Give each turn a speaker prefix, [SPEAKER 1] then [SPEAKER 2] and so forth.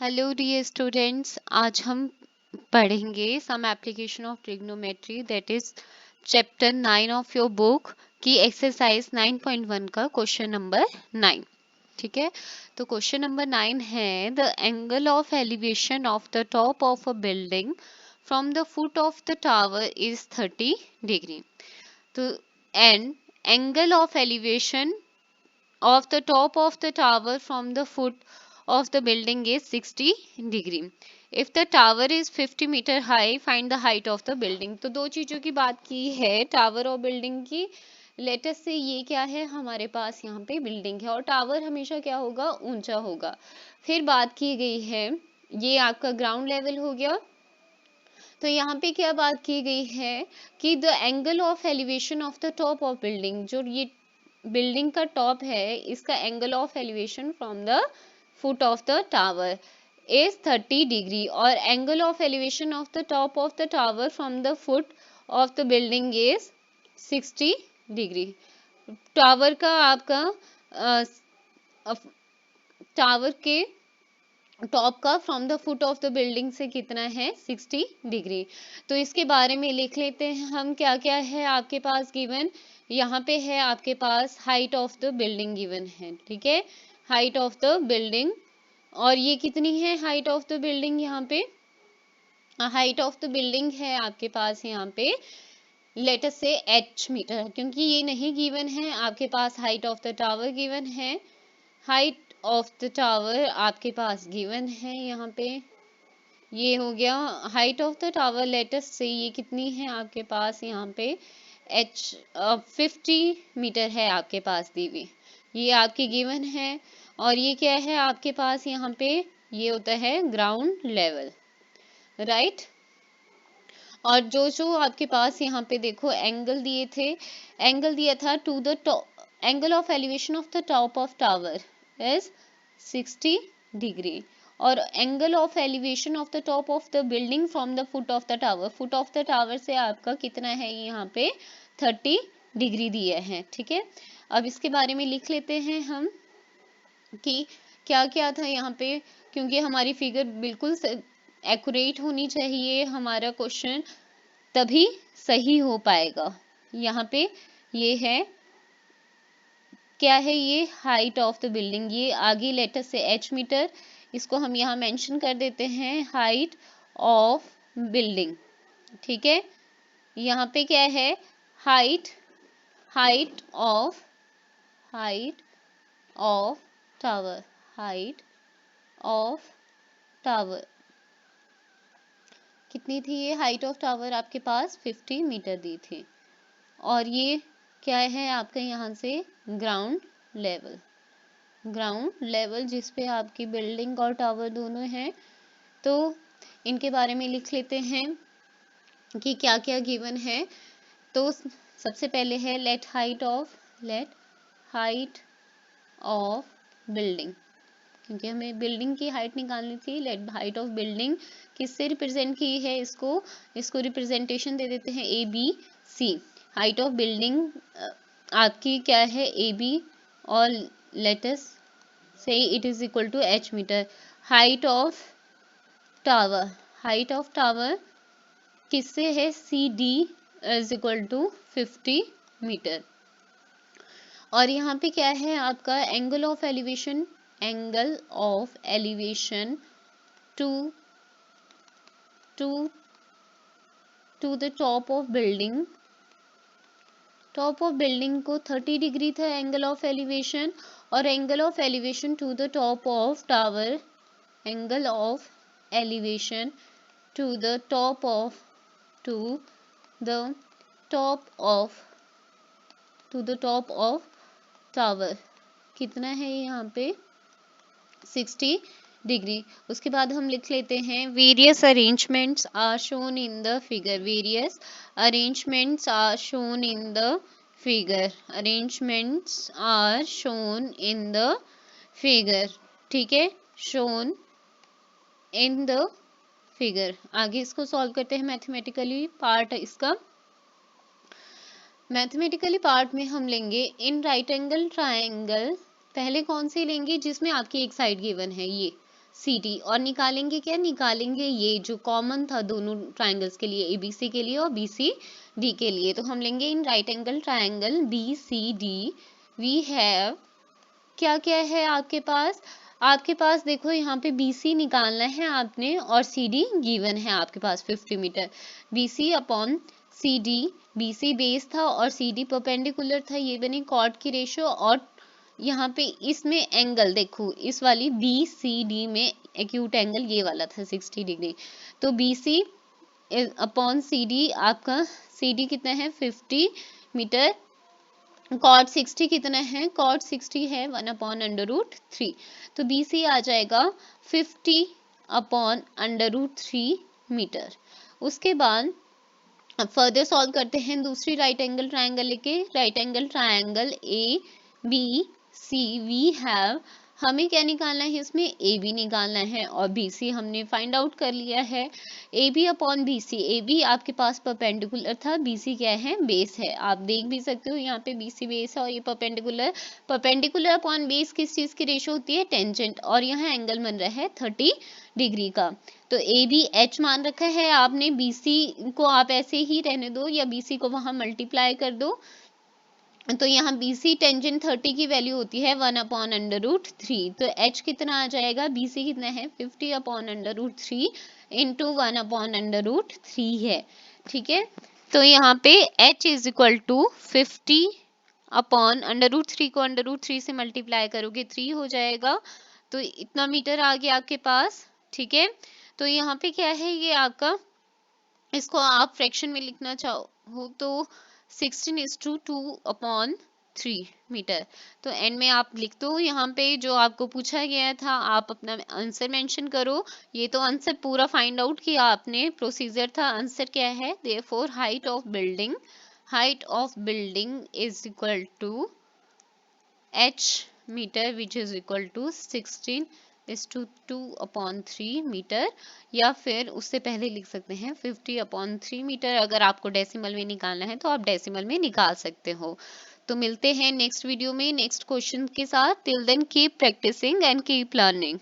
[SPEAKER 1] Hello dear students, आज हम पढ़ेंगे some application of trigonometry, that is chapter 9 ऑफ योर बुक की एक्सरसाइज 9.1 का क्वेश्चन नंबर 9। ठीक है, तो क्वेश्चन नंबर 9 है the angle of elevation of the top of a building from the foot of the tower is 30 degree. तो and angle of elevation of the top of the tower from the foot of the building is 60 degree. If the tower is 50 meter high, find the height of the building. तो दो चीजों की बात की है, tower और building की। Latest से ये क्या है, हमारे पास यहाँ पे बिल्डिंग है और टावर हमेशा क्या होगा, ऊंचा होगा। फिर बात की गई है, ये आपका ग्राउंड लेवल हो गया। तो यहाँ पे क्या बात की गई है कि the angle of elevation of the top of building, जो ये बिल्डिंग का टॉप है, इसका angle of elevation from the foot of the tower is 30 degree और angle of elevation of the top of the tower from the foot of the building is 60 degree. Tower का आपका tower के top का from the foot of the building से कितना है, 60 degree. तो इसके बारे में लिख लेते हैं हम, क्या क्या है आपके पास गिवन। यहाँ पे है आपके पास height of the building given है, ठीक है, हाइट ऑफ द बिल्डिंग। और ये कितनी है हाइट ऑफ द बिल्डिंग, यहाँ पे हाइट ऑफ द बिल्डिंग है आपके पास यहाँ पे लेट अस से h मीटर, क्योंकि ये नहीं गिवन है आपके पास। Height of the tower given है, हाइट ऑफ द टावर आपके पास गिवन है यहाँ पे, ये हो गया height of the tower latest से। ये कितनी है आपके पास यहाँ पे, h 50 मीटर है आपके पास दी हुई, ये आपकी गिवन है। और ये क्या है आपके पास यहाँ पे, ये होता है ग्राउंड लेवल, राइट। और जो आपके पास यहाँ पे देखो एंगल दिए थे, एंगल दिया था to the top, angle of elevation of the top of tower is 60 degree और angle of elevation of the top of the building from the foot of the tower, foot of the tower से आपका कितना है यहाँ पे 30 degree दिया है, ठीक है। अब इसके बारे में लिख लेते हैं हम कि क्या क्या था यहाँ पे, क्योंकि हमारी फिगर बिल्कुल एक्यूरेट होनी चाहिए, हमारा क्वेश्चन तभी सही हो पाएगा। यहाँ पे ये है, क्या है ये, हाइट ऑफ द बिल्डिंग, ये आगे लेटर से h मीटर, इसको हम यहाँ मेंशन कर देते हैं हाइट ऑफ बिल्डिंग, ठीक है। यहाँ पे क्या है, height, height of tower, height of tower कितनी थी, ये हाइट ऑफ टावर आपके पास 50 मीटर दी थी। और ये क्या है आपका यहाँ से ग्राउंड लेवल, ग्राउंड लेवल जिस पे आपकी बिल्डिंग और टावर दोनों हैं। तो इनके बारे में लिख लेते हैं कि क्या क्या गिवन है। तो सबसे पहले है लेट हाइट ऑफ बिल्डिंग, क्योंकि हमें बिल्डिंग की हाइट निकालनी थी। लेट हाइट ऑफ बिल्डिंग किससे रिप्रेजेंट की है, इसको रिप्रेजेंटेशन दे देते हैं ABC। हाइट ऑफ बिल्डिंग आपकी क्या है, AB, और let's say it is equal to h metre. Height of tower किससे है, CD is equal to 50 metre. और यहाँ पे क्या है आपका angle of elevation, to the top of building, को 30 डिग्री था एंगल ऑफ एलिवेशन, और angle of elevation to the top of tower, angle of elevation to the top of tower कितना है यहाँ पे, 60 डिग्री। उसके बाद हम लिख लेते हैं various arrangements are shown in the figure, various arrangements are shown in the figure, arrangements are shown in the figure, ठीक है, शोन इन द फिगर। आगे इसको सॉल्व करते हैं मैथमेटिकली पार्ट। इसका मैथमेटिकली पार्ट में हम लेंगे इन राइट एंगल ट्रायंगल, पहले कौन सी लेंगे जिसमें आपकी एक साइड गिवन है, ये CD और निकालेंगे क्या, निकालेंगे ये जो कॉमन था दोनों ट्राइंगल्स के लिए, ABC के लिए और BCD के लिए। तो हम लेंगे in right angle triangle BCD we have, क्या क्या है आपके पास देखो यहाँ पे BC निकालना है आपने और CD गिवन है आपके पास 50 metre. BC upon CD, BC base था और CD परपेंडिकुलर था, ये बनी कॉर्ड की रेशो। और यहाँ पे इसमें एंगल देखो, इस वाली BCD में एक्यूट एंगल ये वाला था 60 डिग्री। तो BC अपॉन CD, आपका CD कितना है 50 मीटर। कॉट 60 कितना है, कॉट 60 है 1/√3। तो BC आ जाएगा 50 अपॉन √3 मीटर। उसके बाद अब फर्दर सॉल्व करते हैं दूसरी राइट एंगल ट्रायंगल लेके। Right angle triangle ABC we have, हमें क्या निकालना है इसमें, AB निकालना है और BC हमने फाइंड आउट कर लिया है। AB अपॉन BC, AB आपके पास परपेंडिकुलर था, BC क्या है, बेस है। आप देख भी सकते हो यहाँ पे BC बेस है और ये परपेंडिकुलर। परपेंडिकुलर अपॉन बेस किस चीज की रेशो होती है, टेंजेंट। और यहाँ एंगल बन रहा है 30 डिग्री का। तो AB H मान रखा है आपने, BC को आप ऐसे ही रहने दो या BC को वहां मल्टीप्लाई कर दो। तो यहाँ BC टेंजेंट 30 की वैल्यू होती है 1/√3। तो H कितना आ जाएगा, BC कितना है 50 अपॉन √3 इंटू 1/√3 है। ठीक है, तो यहाँ पे H is equal to 50 upon √3 को √3 से मल्टीप्लाई करोगे 3 हो जाएगा। तो इतना मीटर आ गया आपके पास। ठीक है, तो यहाँ पे क्या है ये आपका, इसको आप फ्रैक्शन में लिखना चाहो तो 16:2/3 मीटर। तो एंड में आप लिख दो यहाँ पे जो आपको पूछा गया था, आप अपना आंसर मेंशन करो। ये तो आंसर पूरा फाइंड आउट किया आपने, प्रोसीजर था। आंसर क्या है, therefore height of building is equal to H metre which is equal to 16:2/3 metre, या फिर उससे पहले लिख सकते हैं 50/3 मीटर। अगर आपको डेसिमल में निकालना है तो आप डेसिमल में निकाल सकते हो। तो मिलते हैं नेक्स्ट वीडियो में नेक्स्ट क्वेश्चन के साथ। Till then keep practising and keep learning.